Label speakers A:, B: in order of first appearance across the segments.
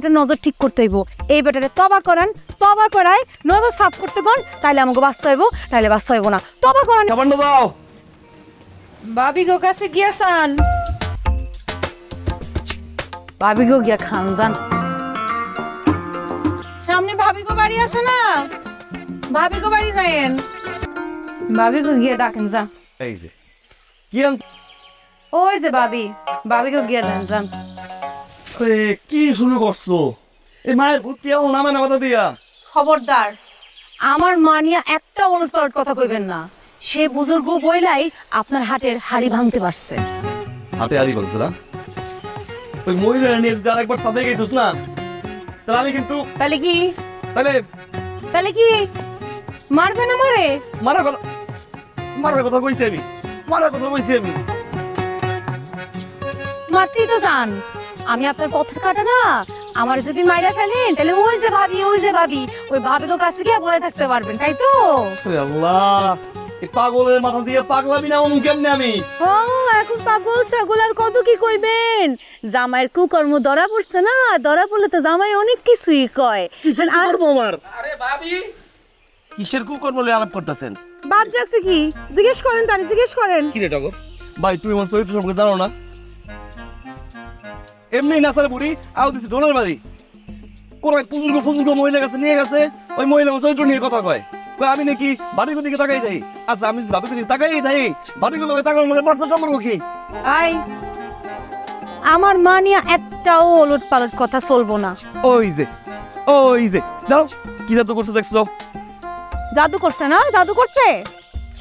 A: এটা নজর ঠিক করতে হইব। এই বেটারে তবা করান, তবা করায় নজর সাফ করতে কোন, তাইলে আমাকে বাঁচতে হইব, তাইলে বাঁচতে হইব না। তবা করান।
B: দাও
A: ভাবি গো কাছে গিয়াছান, ভাবি গো গিয়া খান যান। সামনে ভাবি গো বাড়ি আছে না, ভাবি গো বাড়ি যায়েন, ভাবি গো গিয়া ডাকেন যান।
B: এই যে কি
A: ওই যে ভাবি, ভাবি গো গিয়া দেন যান।
B: কি শুরু করছো? এই মায়ের ভূতি এমন নামে না কথা দিয়া।
A: খবরদার, আমার মা নিয়ে একটা উলটপালট কথা কইবেন না। সে বুজুর্গ বইলাই আপনার হাটের হাড়ি ভাঙতে পারছে।
B: হাতে হাড়ি ভাঙছে না? ওই মহিলা নিয়ে আর একবার সাথে গেছিস না, তাহলে আমি কিন্তু
A: তাহলে কি,
B: তাহলে
A: তাহলে কি মারবেন আমারে?
B: মারার কথা কইছি আমি, মারার কথা কইছি আমি।
A: মারতেই তো যান, আমি আপনার পথের কাটা না। আমার যদি মাইরা ফেলেন তাহলে ওই যে ভাবি, ওই যে ভাবি, ওই ভাবি তো কাছে গিয়ে বলে থাকতে পারবেন, তাই তো?
B: আল্লাহ, এই পাগলের মাথা দিয়ে পাগলামি না অমুক কেমনে আমি?
A: ও এখন পাগল ছাগল আর কত কি কইবেন? জামাইয়ের কুকর্ম ধরা পড়ছে না, ধরা পড়লে তো জামাই অনেক কিছুই কয়।
B: আর আমার
C: আরে ভাবি, কিসের কুকর্ম লয়ে আলাপ করতেছেন?
A: বাদ রাখছে কি? জিজ্ঞেস করেন, তারে জিজ্ঞেস করেন।
C: কি রে টগর?
B: ভাই তুমি আমার চরিত্র সম্পর্কে জানো না? এমনি নাসার বুড়ি আও দিছে ডোনার বাড়ি, কোন এক ফুজুর্গ মহিলার কাছে নিয়ে গেছে। ওই মহিলা আমার চরিত্র নিয়ে কথা কয়, আমি নাকি ভাবিগুর দিকে তাকাই যাই। আচ্ছা আমি ভাবিগুর দিকে তাকাই যাই, ভাবিগুর লোকে তাকানোর মধ্যে পার্থক্য সম্পর্ক কি?
A: আই আমার মা নিয়ে একটাও ওলট পালট কথা চলবো না।
B: ওই যে দাও কি জাদু করছে দেখছো?
A: জাদু করছে না, জাদু করছে।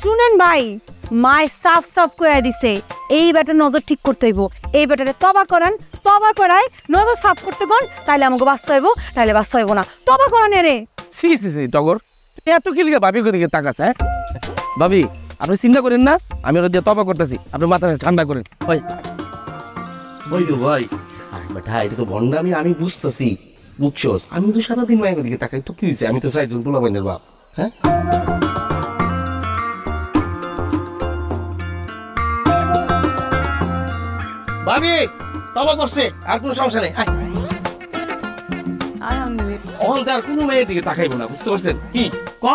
A: শুনেন ভাই, মায় সাফ সাফ কইয়া দিছে এই বেটার নজর ঠিক করতে হইব। এই বেটারে তবা করান, তবা করায় নজর সাফ করতে কোন, তাইলে আমাকে বাঁচতে হইব, তাইলে বাঁচতে হইব না। তবা করান রে।
C: সি টগর, এত কি লিখে ভাবির দিকে তাকাস? হ্যাঁ ভাবি, আপনি চিন্তা করেন না, আমি ওরা দিয়ে তবা করতেছি, আপনি মাথা ঠান্ডা করেন। ওই ভাই বেটা, এটা তো ভণ্ডামি, আমি বুঝতেছি, বুঝছোস? আমি তো সারাদিন মায়ের দিকে তাকাই, তো কি হয়েছে? আমি তো চাইজন পোলাপাইনের বাপ। হ্যাঁ ভাবি, তবা করছে, আর কোনো সমস্যা নেই।
A: আলহামদুলিল্লাহ।
C: অহংকার কোনো মেয়ের দিকে তাকাইবো না, বুঝতে পারছেন? কি ক